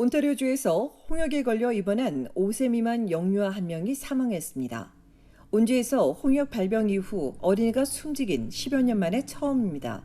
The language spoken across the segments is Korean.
온타리오주에서 홍역에 걸려 입원한 5세 미만 영유아 한 명이 사망했습니다. 온주에서 홍역 발병 이후 어린이가 숨지긴 10여 년 만에 처음입니다.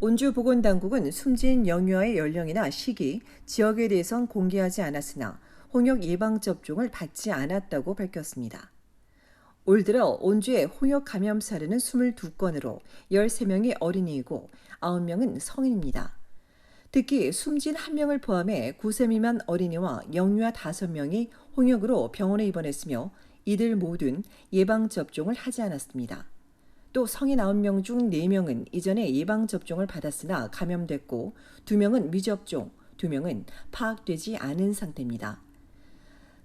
온주 보건당국은 숨진 영유아의 연령이나 시기, 지역에 대해선 공개하지 않았으나 홍역 예방접종을 받지 않았다고 밝혔습니다. 올 들어 온주의 홍역 감염 사례는 22건으로 13명이 어린이이고 9명은 성인입니다. 특히 숨진 1명을 포함해 9세 미만 어린이와 영유아 5명이 홍역으로 병원에 입원했으며 이들 모두는 예방접종을 하지 않았습니다. 또 성인 9명 중 4명은 이전에 예방접종을 받았으나 감염됐고 2명은 미접종, 2명은 파악되지 않은 상태입니다.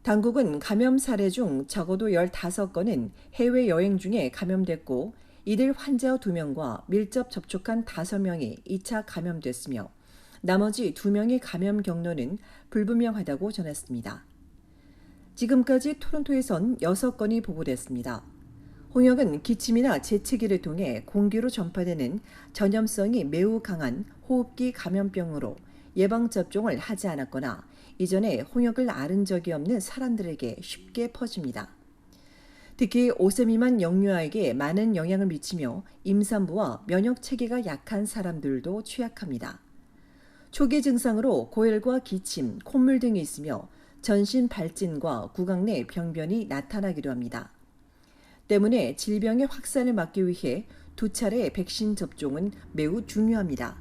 당국은 감염 사례 중 적어도 15건은 해외여행 중에 감염됐고 이들 환자 2명과 밀접 접촉한 5명이 2차 감염됐으며 나머지 2명의 감염 경로는 불분명하다고 전했습니다. 지금까지 토론토에선 6건이 보고됐습니다. 홍역은 기침이나 재채기를 통해 공기로 전파되는 전염성이 매우 강한 호흡기 감염병으로 예방접종을 하지 않았거나 이전에 홍역을 앓은 적이 없는 사람들에게 쉽게 퍼집니다. 특히 5세 미만 영유아에게 많은 영향을 미치며 임산부와 면역체계가 약한 사람들도 취약합니다. 초기 증상으로 고열과 기침, 콧물 등이 있으며 전신 발진과 구강 내 병변이 나타나기도 합니다. 때문에 질병의 확산을 막기 위해 2차례 백신 접종은 매우 중요합니다.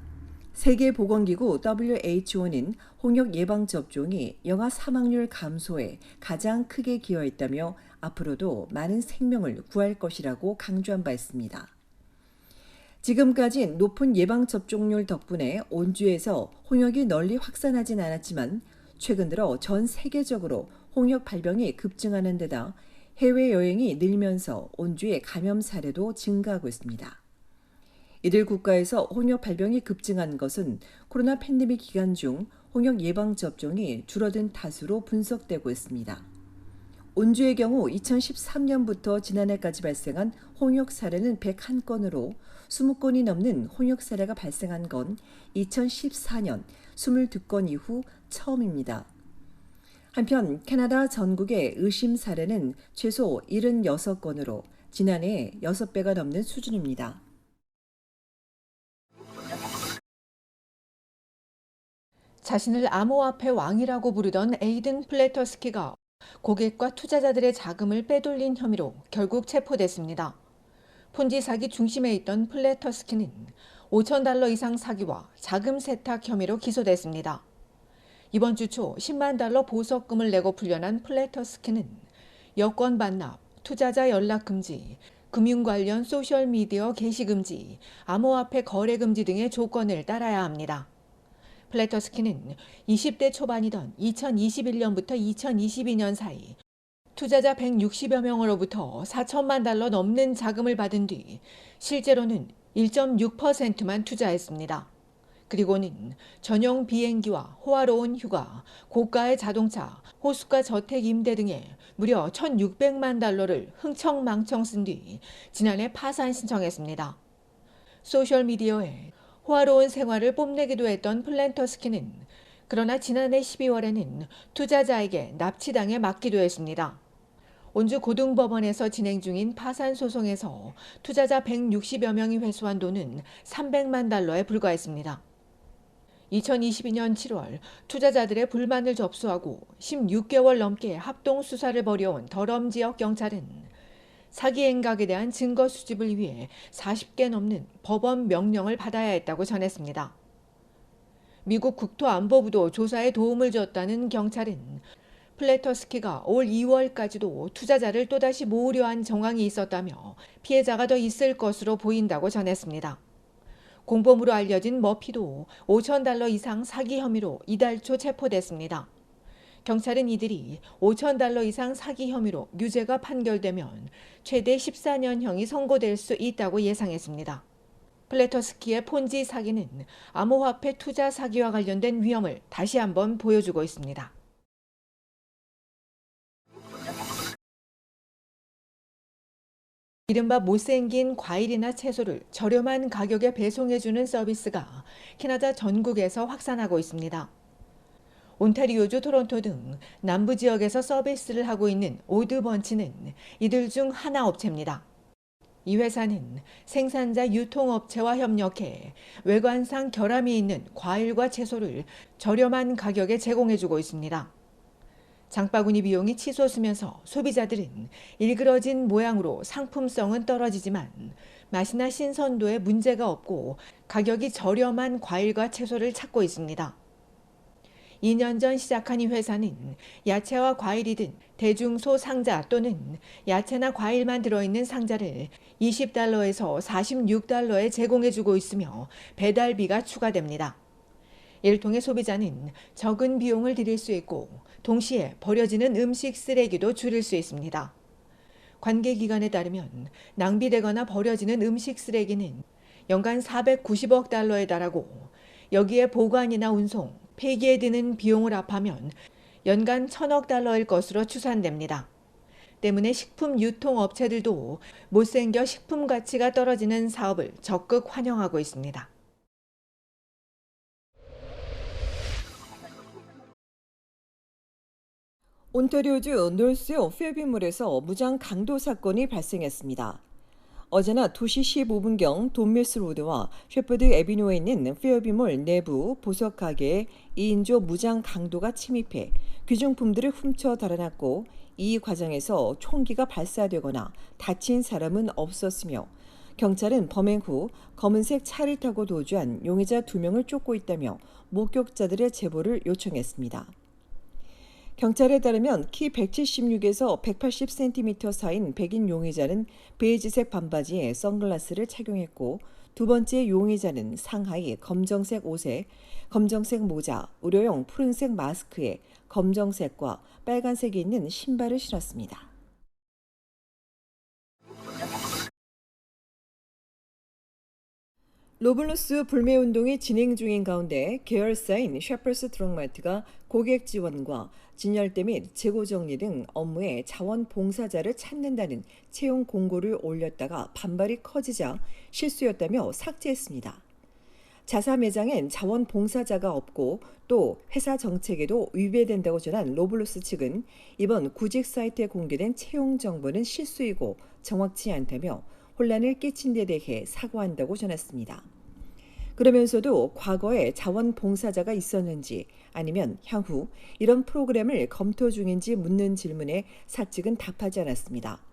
세계보건기구 WHO는 홍역 예방접종이 영아 사망률 감소에 가장 크게 기여했다며 앞으로도 많은 생명을 구할 것이라고 강조한 바 있습니다. 지금까지 높은 예방접종률 덕분에 온주에서 홍역이 널리 확산하진 않았지만 최근 들어 전 세계적으로 홍역 발병이 급증하는 데다 해외여행이 늘면서 온주의 감염 사례도 증가하고 있습니다. 이들 국가에서 홍역 발병이 급증한 것은 코로나 팬데믹 기간 중 홍역 예방접종이 줄어든 탓으로 분석되고 있습니다. 온주의 경우 2013년부터 지난해까지 발생한 홍역 사례는 101건으로 20건이 넘는 홍역 사례가 발생한 건 2014년 22건 이후 처음입니다. 한편 캐나다 전국의 의심 사례는 최소 76건으로 지난해 6배가 넘는 수준입니다. 자신을 암호화폐 왕이라고 부르던 에이든 플래터스키가 고객과 투자자들의 자금을 빼돌린 혐의로 결국 체포됐습니다. 폰지 사기 중심에 있던 플래터스키는 $5,000 이상 사기와 자금 세탁 혐의로 기소됐습니다. 이번 주 초 $100,000 보석금을 내고 풀려난 플래터스키는 여권 반납, 투자자 연락 금지, 금융 관련 소셜미디어 게시 금지, 암호화폐 거래 금지 등의 조건을 따라야 합니다. 플래터스키는 20대 초반이던 2021년부터 2022년 사이 투자자 160여 명으로부터 $4,000,000 넘는 자금을 받은 뒤 실제로는 1.6%만 투자했습니다. 그리고는 전용 비행기와 호화로운 휴가, 고가의 자동차, 호수가 저택 임대 등에 무려 $1,600만 흥청망청 쓴 뒤 지난해 파산 신청했습니다. 소셜미디어에 호화로운 생활을 뽐내기도 했던 플래터스키는 그러나 지난해 12월에는 투자자에게 납치당해 맞기도 했습니다. 온주 고등법원에서 진행 중인 파산 소송에서 투자자 160여 명이 회수한 돈은 $300만 불과했습니다. 2022년 7월 투자자들의 불만을 접수하고 16개월 넘게 합동 수사를 벌여온 더럼 지역 경찰은 사기 행각에 대한 증거 수집을 위해 40개 넘는 법원 명령을 받아야 했다고 전했습니다. 미국 국토안보부도 조사에 도움을 줬다는 경찰은 플래터스키가 올 2월까지도 투자자를 또다시 모으려 한 정황이 있었다며 피해자가 더 있을 것으로 보인다고 전했습니다. 공범으로 알려진 머피도 $5,000 이상 사기 혐의로 이달 초 체포됐습니다. 경찰은 이들이 $5,000 이상 사기 혐의로 유죄가 판결되면 최대 14년형이 선고될 수 있다고 예상했습니다. 플래터스키의 폰지 사기는 암호화폐 투자 사기와 관련된 위험을 다시 한번 보여주고 있습니다. 이른바 못생긴 과일이나 채소를 저렴한 가격에 배송해주는 서비스가 캐나다 전국에서 확산하고 있습니다. 온타리오주 토론토 등 남부 지역에서 서비스를 하고 있는 오드번치는 이들 중 하나 업체입니다. 이 회사는 생산자 유통업체와 협력해 외관상 결함이 있는 과일과 채소를 저렴한 가격에 제공해주고 있습니다. 장바구니 비용이 치솟으면서 소비자들은 일그러진 모양으로 상품성은 떨어지지만 맛이나 신선도에 문제가 없고 가격이 저렴한 과일과 채소를 찾고 있습니다. 2년 전 시작한 이 회사는 야채와 과일이 든 대중소 상자 또는 야채나 과일만 들어있는 상자를 $20에서 $46에 제공해주고 있으며 배달비가 추가됩니다. 이를 통해 소비자는 적은 비용을 들일 수 있고 동시에 버려지는 음식 쓰레기도 줄일 수 있습니다. 관계기관에 따르면 낭비되거나 버려지는 음식 쓰레기는 연간 $490억 달하고 여기에 보관이나 운송, 폐기에 드는 비용을 합하면 연간 $1,000억 일 것으로 추산됩니다. 때문에 식품 유통업체들도 못생겨 식품 가치가 떨어지는 사업을 적극 환영하고 있습니다. 온타리오주 놀스 페어빈몰에서 무장 강도 사건이 발생했습니다. 어제나 2시 15분경 돈밀스 로드와 셰퍼드 애비뉴에 있는 페어빈몰 내부 보석 가게에 2인조 무장 강도가 침입해 귀중품들을 훔쳐 달아났고 이 과정에서 총기가 발사되거나 다친 사람은 없었으며 경찰은 범행 후 검은색 차를 타고 도주한 용의자 2명을 쫓고 있다며 목격자들의 제보를 요청했습니다. 경찰에 따르면 키 176에서 180cm 사이인 백인 용의자는 베이지색 반바지에 선글라스를 착용했고 두 번째 용의자는 상하이 검정색 옷에 검정색 모자, 의료용 푸른색 마스크에 검정색과 빨간색이 있는 신발을 신었습니다. 로블로스 불매운동이 진행 중인 가운데 계열사인 셰퍼스 드럭마트가 고객 지원과 진열대 및 재고 정리 등 업무에 자원봉사자를 찾는다는 채용 공고를 올렸다가 반발이 커지자 실수였다며 삭제했습니다. 자사 매장엔 자원봉사자가 없고 또 회사 정책에도 위배된다고 전한 로블로스 측은 이번 구직 사이트에 공개된 채용 정보는 실수이고 정확치 않다며 혼란을 끼친 데 대해 사과한다고 전했습니다. 그러면서도 과거에 자원봉사자가 있었는지 아니면 향후 이런 프로그램을 검토 중인지 묻는 질문에 사측은 답하지 않았습니다.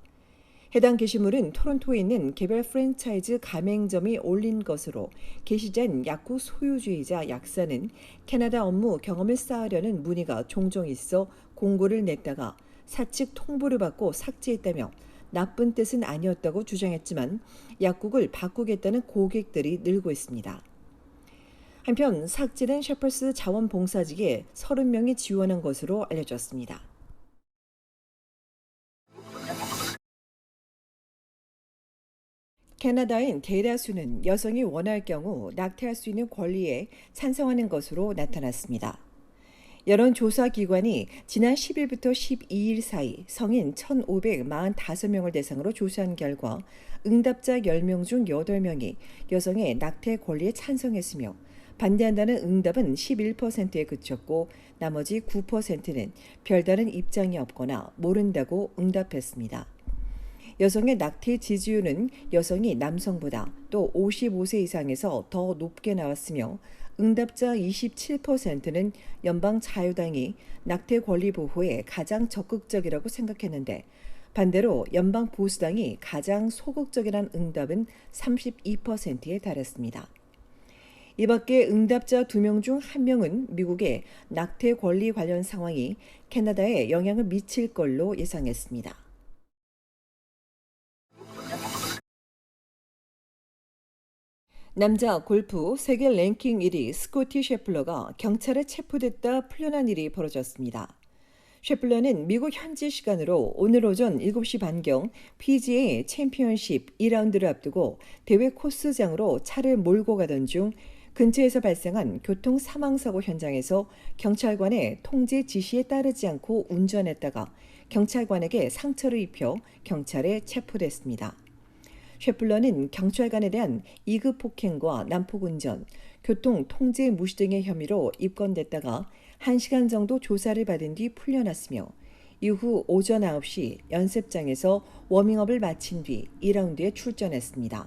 해당 게시물은 토론토에 있는 개별 프랜차이즈 가맹점이 올린 것으로 게시된 약국 소유주이자 약사는 캐나다 업무 경험을 쌓으려는 문의가 종종 있어 공고를 냈다가 사측 통보를 받고 삭제했다며 나쁜 뜻은 아니었다고 주장했지만 약국을 바꾸겠다는 고객들이 늘고 있습니다. 한편 삭제된 셰퍼스 자원봉사직에 30명이 지원한 것으로 알려졌습니다. 캐나다인 대다수는 여성이 원할 경우 낙태할 수 있는 권리에 찬성하는 것으로 나타났습니다. 여론조사기관이 지난 10일부터 12일 사이 성인 1,545명을 대상으로 조사한 결과 응답자 10명 중 8명이 여성의 낙태 권리에 찬성했으며 반대한다는 응답은 11%에 그쳤고 나머지 9%는 별다른 입장이 없거나 모른다고 응답했습니다. 여성의 낙태 지지율은 여성이 남성보다 또 55세 이상에서 더 높게 나왔으며 응답자 27%는 연방 자유당이 낙태 권리 보호에 가장 적극적이라고 생각했는데 반대로 연방 보수당이 가장 소극적이라는 응답은 32%에 달했습니다. 이 밖에 응답자 2명 중 1명은 미국의 낙태 권리 관련 상황이 캐나다에 영향을 미칠 걸로 예상했습니다. 남자 골프 세계 랭킹 1위 스코티 셰플러가 경찰에 체포됐다 풀려난 일이 벌어졌습니다. 셰플러는 미국 현지 시간으로 오늘 오전 7시 반경 PGA 챔피언십 2라운드를 앞두고 대회 코스장으로 차를 몰고 가던 중 근처에서 발생한 교통 사망사고 현장에서 경찰관의 통제 지시에 따르지 않고 운전했다가 경찰관에게 상처를 입혀 경찰에 체포됐습니다. 셰플러는 경찰관에 대한 2급 폭행과 난폭운전, 교통 통제 무시 등의 혐의로 입건됐다가 1시간 정도 조사를 받은 뒤 풀려났으며 이후 오전 9시 연습장에서 워밍업을 마친 뒤 2라운드에 출전했습니다.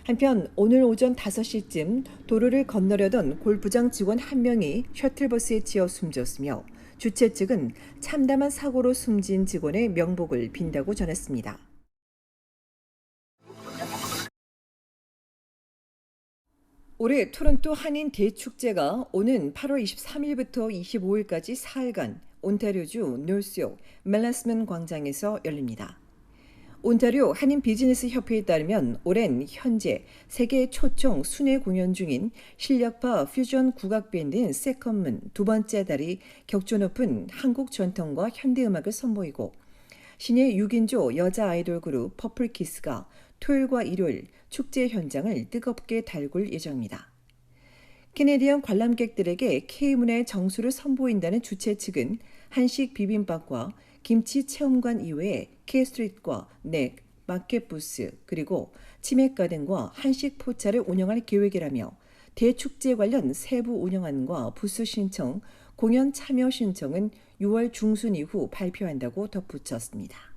한편 오늘 오전 5시쯤 도로를 건너려던 골프장 직원 한 명이 셔틀버스에 치여 숨졌으며 주최 측은 참담한 사고로 숨진 직원의 명복을 빈다고 전했습니다. 올해 토론토 한인 대축제가 오는 8월 23일부터 25일까지 4일간 온타리오주 노스욕 멜라스먼 광장에서 열립니다. 온타리오 한인 비즈니스 협회에 따르면 올해는 현재 세계 초청 순회 공연 중인 실력파 퓨전 국악 밴드인 세컨문 두 번째 달이 격조 높은 한국 전통과 현대음악을 선보이고 신예 6인조 여자 아이돌 그룹 퍼플키스가 토요일과 일요일 축제 현장을 뜨겁게 달굴 예정입니다. 캐네디언 관람객들에게 K문화의 정수를 선보인다는 주최 측은 한식 비빔밥과 김치 체험관 이외에 K스트리트과 넥, 마켓 부스, 그리고 치맥 가든과 한식 포차를 운영할 계획이라며 대축제 관련 세부 운영안과 부스 신청, 공연 참여 신청은 6월 중순 이후 발표한다고 덧붙였습니다.